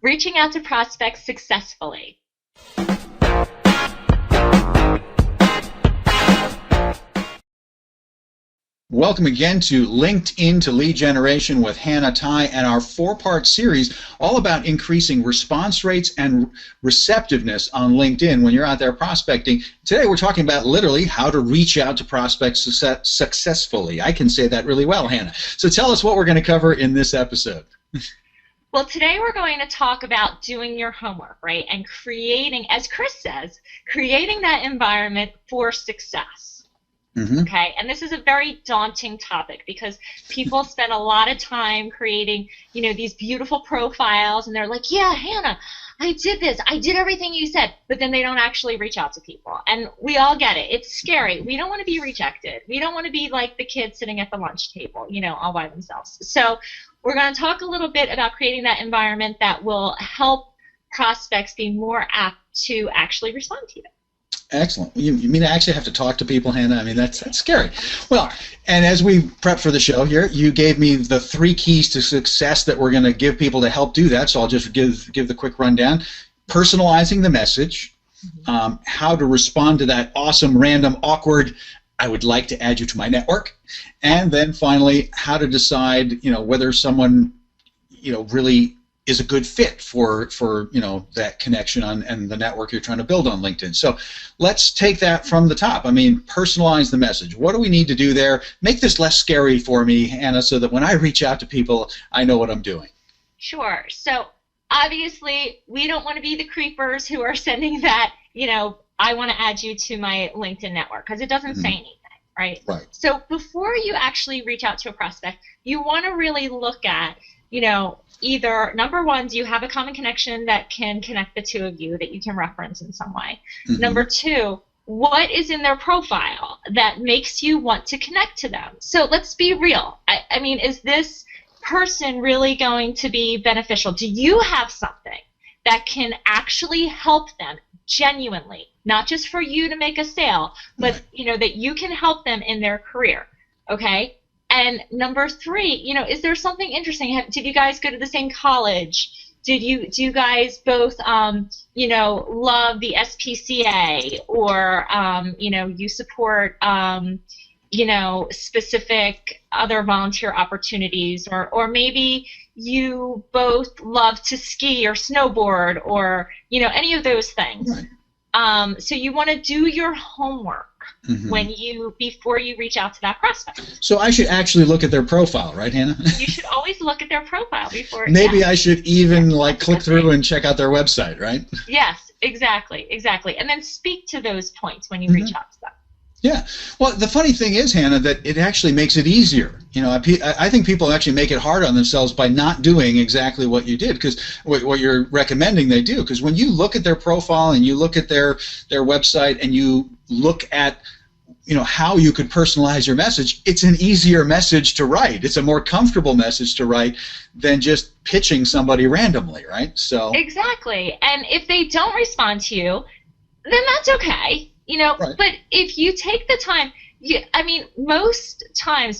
reaching out to prospects successfully. Welcome again to LinkedIn to Lead Generation with Hannah Tai and our four-part series all about increasing response rates and receptiveness on LinkedIn when you're out there prospecting. Today we're talking about literally how to reach out to prospects successfully. I can say that really well, Hannah. So tell us what we're going to cover in this episode. Well, today we're going to talk about doing your homework, right? And creating, as Chris says, creating that environment for success. Okay, and this is a very daunting topic because people spend a lot of time creating, these beautiful profiles, and they're like, yeah, Hannah, I did this, I did everything you said, but then they don't actually reach out to people. And we all get it. It's scary. We don't want to be rejected. We don't want to be like the kids sitting at the lunch table, all by themselves. So we're going to talk a little bit about creating that environment that will help prospects be more apt to actually respond to you. Excellent. You mean I actually have to talk to people, Hannah? I mean, that's scary. Well, and as we prep for the show here, you gave me the 3 keys to success that we're going to give people to help do that, so I'll just give the quick rundown. Personalizing the message, how to respond to that awesome, random, awkward, I would like to add you to my network, and then finally, how to decide, whether someone, really is a good fit for that connection and the network you're trying to build on LinkedIn. So let's take that from the top. I mean, personalize the message. What do we need to do there? Make this less scary for me, Hannah, so that when I reach out to people, I know what I'm doing. Sure. So obviously, we don't want to be the creepers who are sending that, I want to add you to my LinkedIn network, because it doesn't say anything. Right? So before you actually reach out to a prospect, you want to really look at, either, number one, do you have a common connection that can connect the two of you that you can reference in some way? Number two, what is in their profile that makes you want to connect to them? So let's be real. I mean, is this person really going to be beneficial? Do you have something that can actually help them genuinely, not just for you to make a sale, but that you can help them in their career? Okay. And number three, is there something interesting? Did you guys go to the same college? Do you guys both, love the SPCA, or, you support, specific other volunteer opportunities, or maybe you both love to ski or snowboard, or, any of those things. So you want to do your homework before you reach out to that prospect. So I should actually look at their profile, right, Hannah? You should always look at their profile before. Maybe I should even click through and check out their website, right? Yes, exactly, and then speak to those points when you reach out to them. Yeah. Well, the funny thing is, Hannah, that it actually makes it easier. I think people actually make it hard on themselves by not doing exactly what you did, because what you're recommending they do. Because when you look at their profile and you look at their website and you look at how you could personalize your message, it's an easier message to write. It's a more comfortable message to write than just pitching somebody randomly, right? So exactly. And if they don't respond to you, then that's okay. But if you take the time, most times,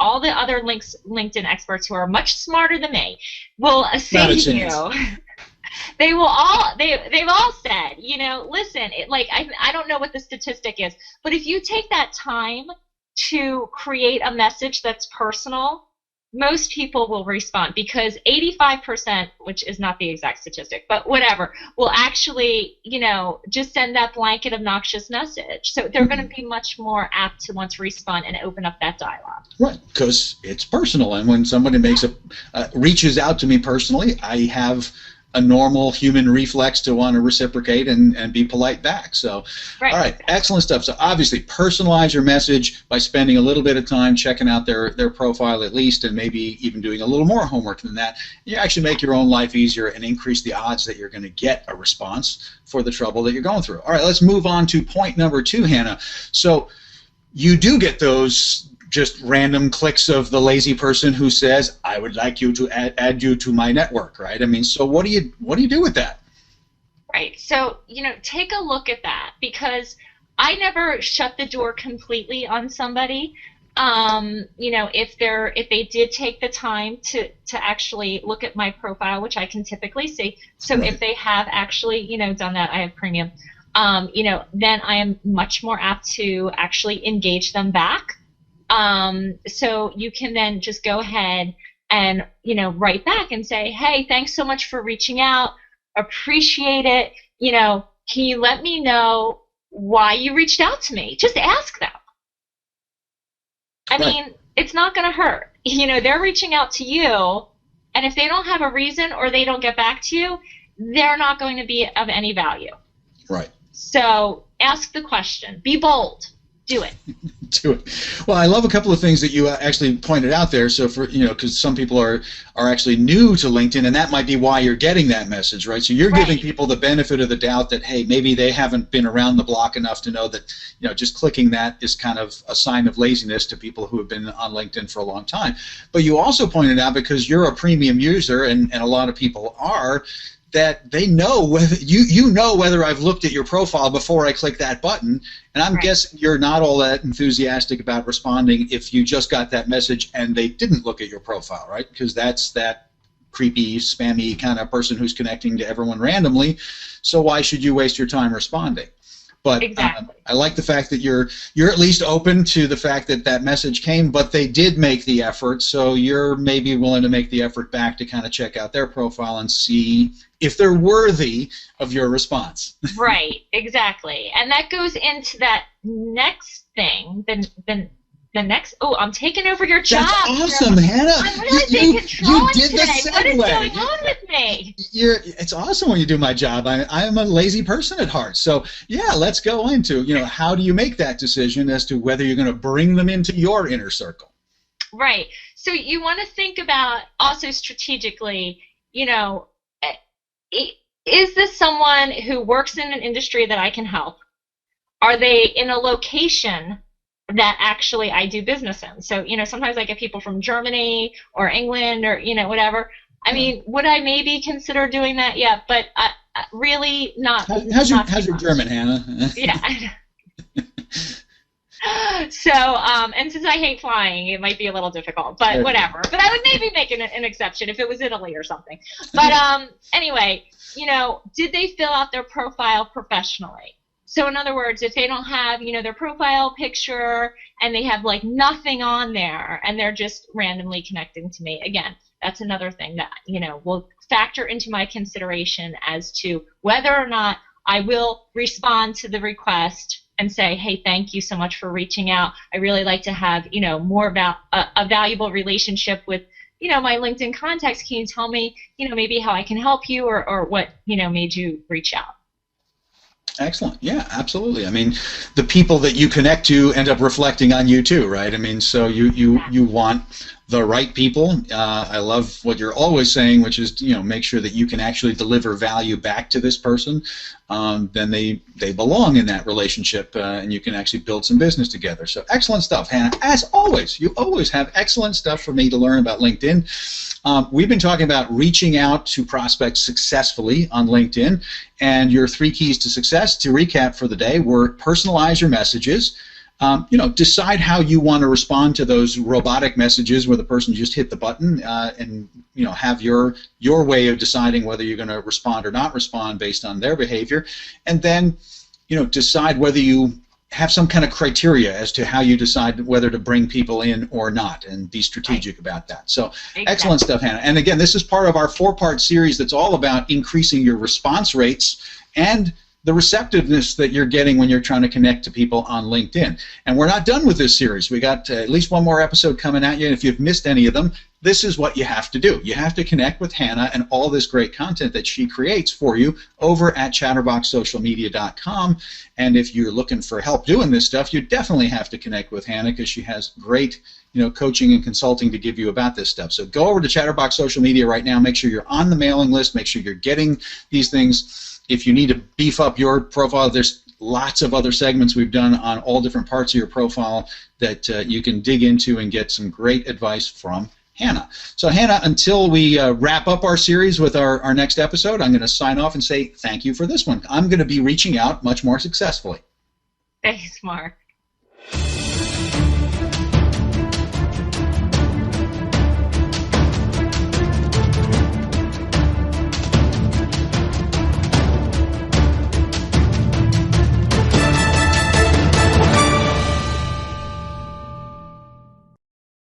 all the other LinkedIn experts who are much smarter than me will say to you, they've all said, listen, I don't know what the statistic is, but if you take that time to create a message that's personal, most people will respond, because 85%, which is not the exact statistic, but whatever, will actually, just send that blanket obnoxious message. So they're going to be much more apt to want to respond and open up that dialogue. Right, because it's personal, and when somebody reaches out to me personally, I have a normal human reflex to want to reciprocate and be polite back. So, all right, excellent stuff. So obviously, personalize your message by spending a little bit of time checking out their profile at least, and maybe even doing a little more homework than that. You actually make your own life easier and increase the odds that you're going to get a response for the trouble that you're going through. All right, let's move on to point number 2, Hannah. So you do get those just random clicks of the lazy person who says, I would like you to add you to my network, right? I mean, so what do you do with that? Right. So, take a look at that, because I never shut the door completely on somebody. You know, if they did take the time to actually look at my profile, which I can typically see. So Right. if they have actually, you know, done that, I have premium. You know, then I am much more apt to actually engage them back. So you can then just go ahead and, you know, write back and say, hey, thanks so much for reaching out. Appreciate it. You know, can you let me know why you reached out to me? Just ask them. I mean, it's not going to hurt. You know, they're reaching out to you, and if they don't have a reason or they don't get back to you, they're not going to be of any value. Right. So ask the question. Be bold. Do it. Do it. Well, I love a couple of things that you actually pointed out there. So for, you know, because some people are actually new to LinkedIn, and that might be why you're getting that message, right? So you're giving people the benefit of the doubt that, hey, maybe they haven't been around the block enough to know that, you know, just clicking that is kind of a sign of laziness to people who have been on LinkedIn for a long time. But you also pointed out, because you're a premium user, and a lot of people are, that they know whether you know whether I've looked at your profile before I click that button, and I'm guessing you're not all that enthusiastic about responding if you just got that message and they didn't look at your profile, right? Because that's that creepy, spammy kind of person who's connecting to everyone randomly. So why should you waste your time responding? But I like the fact that you're at least open to the fact that that message came, but they did make the effort, so you're maybe willing to make the effort back to kind of check out their profile and see if they're worthy of your response. Right, exactly. And that goes into that next thing, the next, oh, I'm taking over your job. That's awesome, Hannah. I'm really taking control did today. The segue. What is going on with me? It's awesome when you do my job. I'm a lazy person at heart. So, yeah, let's go into, you know, how do you make that decision as to whether you're going to bring them into your inner circle? Right. So you want to think about also strategically, you know, is this someone who works in an industry that I can help? Are they in a location that actually I do business in? So, you know, sometimes I get people from Germany or England or, you know, whatever. I mean, would I maybe consider doing that? Yeah, but really not. How's your German, Hannah? Yeah. So, and since I hate flying, it might be a little difficult, but whatever. But I would maybe make an exception if it was Italy or something. But anyway, you know, did they fill out their profile professionally? So in other words, if they don't have, you know, their profile picture and they have like nothing on there and they're just randomly connecting to me, again, that's another thing that, you know, will factor into my consideration as to whether or not I will respond to the request and say, hey, thank you so much for reaching out. I really like to have, you know, more about a valuable relationship with, you know, my LinkedIn contacts. Can you tell me, you know, maybe how I can help you or what, you know, made you reach out? Excellent. Yeah, absolutely. I mean, the people that you connect to end up reflecting on you too, right? I mean, so you want the right people. I love what you're always saying, which is, you know, make sure that you can actually deliver value back to this person. Then they belong in that relationship, and you can actually build some business together. So excellent stuff, Hannah. As always, you always have excellent stuff for me to learn about LinkedIn. We've been talking about reaching out to prospects successfully on LinkedIn, and your 3 keys to success, to recap for the day, were personalize your messages. You know, decide how you want to respond to those robotic messages where the person just hit the button, and, you know, have your way of deciding whether you're going to respond or not respond based on their behavior. And then, you know, decide whether you have some kind of criteria as to how you decide whether to bring people in or not, and be strategic about that. So excellent stuff, Hannah. And again, this is part of our 4-part series that's all about increasing your response rates and the receptiveness that you're getting when you're trying to connect to people on LinkedIn. And we're not done with this series. We got at least one more episode coming at you, and if you've missed any of them, this is what you have to do. You have to connect with Hannah and all this great content that she creates for you over at chatterboxsocialmedia.com. And if you're looking for help doing this stuff, you definitely have to connect with Hannah, because she has great, you know, coaching and consulting to give you about this stuff. So go over to Chatterbox Social Media right now. Make sure you're on the mailing list. Make sure you're getting these things. If you need to beef up your profile, there's lots of other segments we've done on all different parts of your profile that you can dig into and get some great advice from Hannah. So Hannah, until we wrap up our series with our next episode, I'm going to sign off and say thank you for this one. I'm going to be reaching out much more successfully. Thanks, Mark.